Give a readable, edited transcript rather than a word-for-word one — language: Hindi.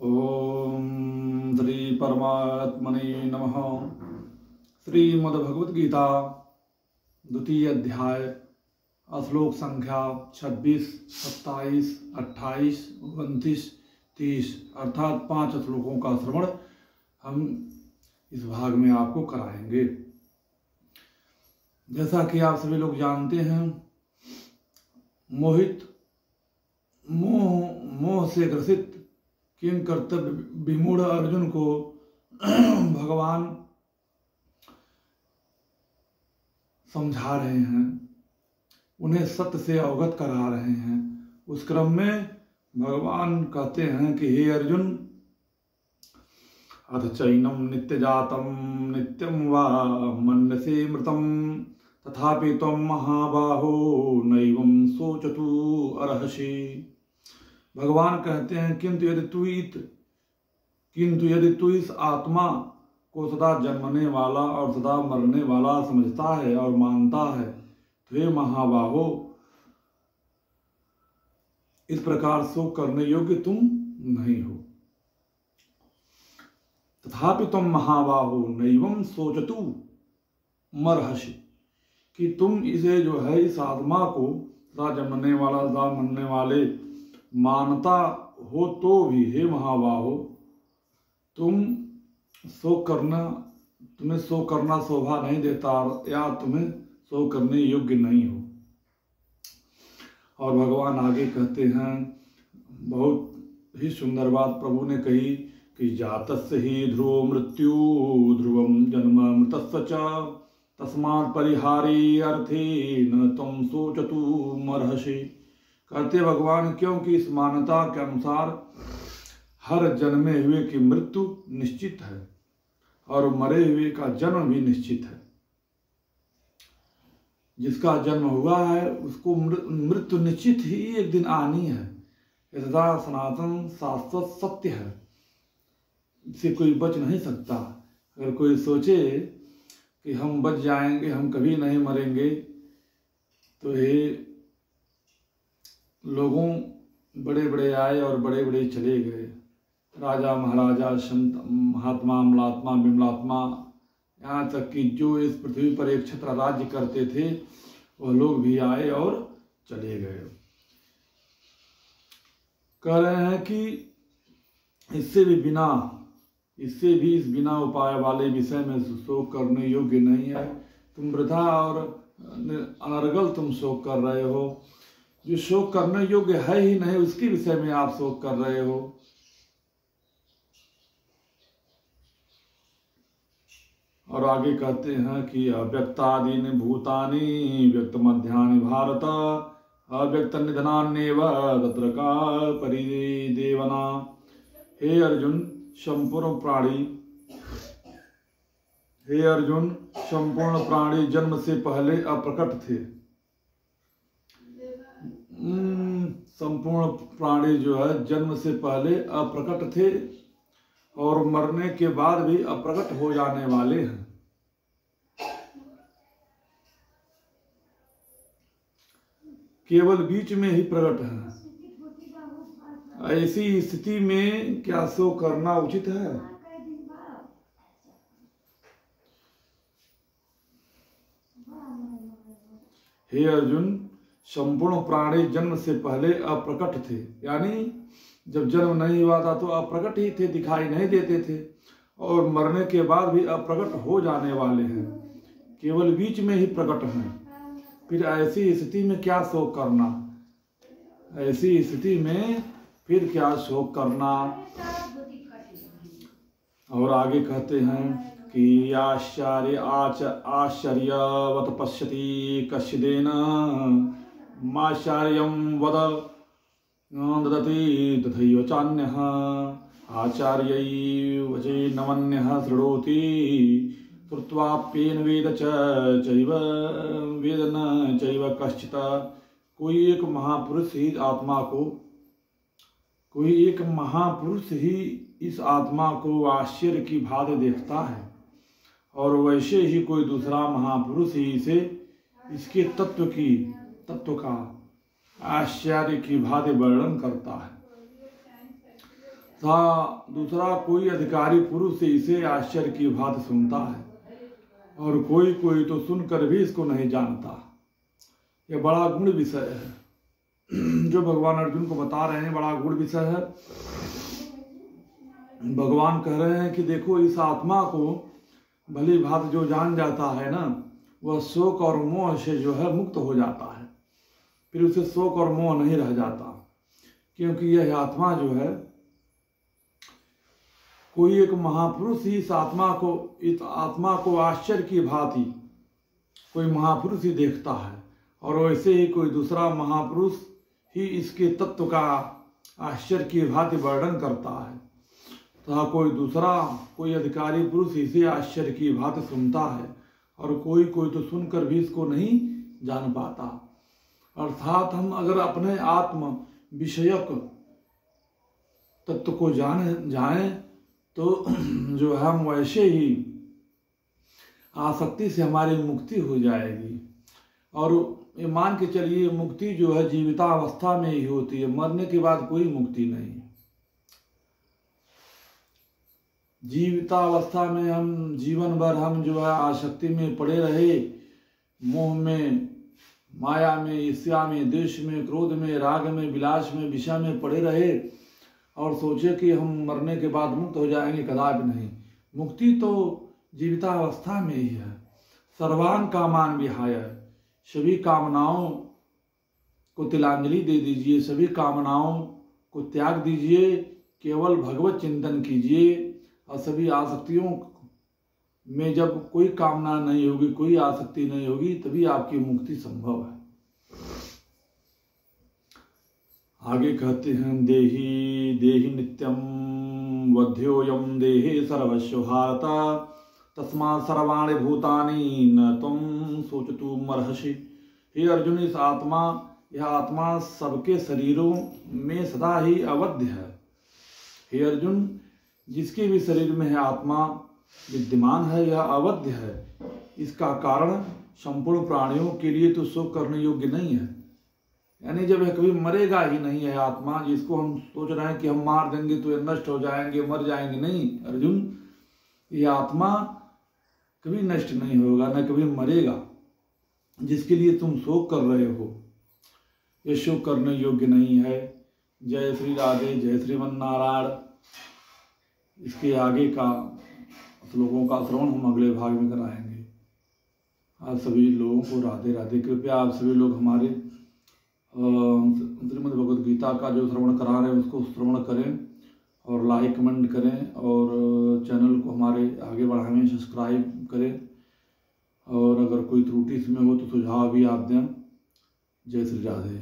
ओम श्री परमात्मने नमः। श्रीमद्भगवद्गीता द्वितीय अध्याय श्लोक संख्या 26, 27, 28, 29, 30 अर्थात 5 श्लोकों का श्रवण हम इस भाग में आपको कराएंगे। जैसा कि आप सभी लोग जानते हैं, मोह से ग्रसित किं कर्तव्य विमूढ़ अर्जुन को भगवान समझा रहे हैं, उन्हें सत्य से अवगत करा रहे हैं। उस क्रम में भगवान कहते हैं कि हे अर्जुन, अथ चैनम नित्य जातम नित्यम वा मन्यसे मृतम तथापि त्वं महाबाहो नैवं सोचतु अर्हसि। भगवान कहते हैं किंतु यदि तू इस आत्मा को सदा जन्मने वाला और सदा मरने वाला समझता है और मानता है तो हे महाबाहो, इस प्रकार शोक करने योग्य तुम नहीं हो। तथापि तुम महाबाहो नैवं सोचतु मर्हसि, कि तुम इसे जो है इस आत्मा को सदा जन्मने वाला सदा मरने वाले मानता हो तो भी हे महाबाहो, तुम्हें शोक करना शोभा नहीं देता या तुम्हें शोक करने योग्य नहीं हो। और भगवान आगे कहते हैं, बहुत ही सुंदर बात प्रभु ने कही कि जातस्य ही ध्रुवो मृत्यु ध्रुवम जन्म मृतस्य च तस्मात् परिहारी अर्थे न तुम सोचतु मर्हसि। कहते भगवान, क्योंकि इस मान्यता के अनुसार हर जन्मे हुए की मृत्यु निश्चित है और मरे हुए का जन्म भी निश्चित है। जिसका जन्म हुआ है उसको मृत्यु निश्चित ही एक दिन आनी है। यह सदा सनातन शाश्वत सत्य है, इससे कोई बच नहीं सकता। अगर कोई सोचे कि हम बच जाएंगे, हम कभी नहीं मरेंगे, तो ये लोगों बड़े बड़े आए और बड़े बड़े चले गए। राजा महाराजा संत महात्मा अमलात्मा विमलात्मा, यहाँ तक कि जो इस पृथ्वी पर एक छत्र राज्य करते थे वह लोग भी आए और चले गए। कह रहे हैं कि इससे भी इस बिना उपाय वाले विषय में शोक करने योग्य नहीं है। तुम वृथा और अनर्गल तुम शोक कर रहे हो। जो शोक करने योग्य है ही नहीं उसके विषय में आप शोक कर रहे हो। और आगे कहते हैं कि अव्यक्तादीनि भूतानि व्यक्त मध्यानि भारत अव्यक्त निधनान्येव तत्र का परिदेवना। हे अर्जुन, संपूर्ण प्राणी जन्म से पहले अप्रकट थे। संपूर्ण प्राणी जो है जन्म से पहले अप्रकट थे और मरने के बाद भी अप्रकट हो जाने वाले हैं। केवल बीच में ही प्रकट है। ऐसी स्थिति में क्या शोक करना उचित है? हे अर्जुन, संपूर्ण प्राणी जन्म से पहले अप्रकट थे, यानी जब जन्म नहीं हुआ था तो अप्रकट ही थे, दिखाई नहीं देते थे, और मरने के बाद भी अप्रकट हो जाने वाले हैं। केवल बीच में ही प्रकट हैं। फिर ऐसी स्थिति में क्या शोक करना? ऐसी स्थिति में फिर क्या शोक करना? और आगे कहते हैं कि आश्चर्यवत पश्यति कश्चिदेन माश्चर्यं वद ददति तथैव चान्यः आचार्यैवचैनमन्यः शृणोति श्रुत्वाप्येन वेद चैव वेद न चैव कश्चित्। कोई एक महापुरुष ही इस आत्मा को आश्चर्य की भांति देखता है, और वैसे ही कोई दूसरा महापुरुष ही इसे इसके तत्व का आश्चर्य की भांति वर्णन करता है। दूसरा कोई अधिकारी पुरुष इसे आश्चर्य की भांति सुनता है, और कोई कोई तो सुनकर भी इसको नहीं जानता। यह बड़ा गुण विषय है जो भगवान अर्जुन को बता रहे हैं, बड़ा गुण विषय है। भगवान कह रहे हैं कि देखो, इस आत्मा को भली भांति जो जान जाता है ना, वह शोक और मोह से जो है मुक्त हो जाता है, फिर उसे शोक और मोह नहीं रह जाता। क्योंकि यह आत्मा जो है, कोई एक महापुरुष ही इस आत्मा को आश्चर्य की भांति कोई महापुरुष ही देखता है, और वैसे ही कोई दूसरा महापुरुष ही इसके तत्व का आश्चर्य की भांति वर्णन करता है, तथा कोई अधिकारी पुरुष इसे आश्चर्य की भांति सुनता है, और कोई कोई तो सुनकर भी इसको नहीं जान पाता। अर्थात हम अगर अपने आत्म विषयक तत्व को जाने तो जो हम वैसे ही आसक्ति से हमारी मुक्ति हो जाएगी। और ये मान के चलिए, मुक्ति जो है जीवितावस्था में ही होती है, मरने के बाद कोई मुक्ति नहीं है। जीवितावस्था में हम जीवन भर हम जो है आसक्ति में पड़े रहे, मोह में, माया में, ईर्ष्या में, द्वेष में, क्रोध में, राग में, विलास में, विषय में पड़े रहे, और सोचे कि हम मरने के बाद मुक्त हो जाएंगे, कदापि नहीं। मुक्ति तो जीवितावस्था में ही है। सर्वान कामान विहाय, सभी कामनाओं को तिलांजलि दे दीजिए, सभी कामनाओं को त्याग दीजिए, केवल भगवत चिंतन कीजिए, और सभी आसक्तियों में जब कोई कामना नहीं होगी, कोई आसक्ति नहीं होगी, तभी आपकी मुक्ति संभव है। आगे कहते हैं, देहि देहि नित्यम वध्योयम देहे सर्वस्व भारत, तस्मात् सर्वाणि भूतानि न त्वं शोचितुमर्हसि। हे अर्जुन, यह आत्मा सबके शरीरों में सदा ही अवध्य है। हे अर्जुन, जिसके भी शरीर में है आत्मा विद्यमान है, यह अवध्य है। इसका कारण संपूर्ण प्राणियों के लिए तो शोक करने योग्य नहीं है। यानी जब यह कभी मरेगा ही नहीं है आत्मा, जिसको हम सोच रहे हैं कि हम मार देंगे तो ये नष्ट हो जाएंगे, मर जाएंगे, नहीं अर्जुन, यह आत्मा कभी नष्ट नहीं होगा, न कभी मरेगा। जिसके लिए तुम शोक कर रहे हो, यह शोक करने योग्य नहीं है। जय श्री राधे, जय श्रीमन नारायण। इसके आगे का श्लोकों का श्रवण हम अगले भाग में कराएंगे। आप सभी लोगों को राधे राधे। कृपया आप सभी लोग हमारे श्रीमद् भगवद गीता का जो श्रवण करा रहे हैं उसको श्रवण करें, और लाइक कमेंट करें, और चैनल को हमारे आगे बढ़ाने, सब्सक्राइब करें, और अगर कोई त्रुटि इसमें हो तो सुझाव भी आप दें। जय श्री राधे।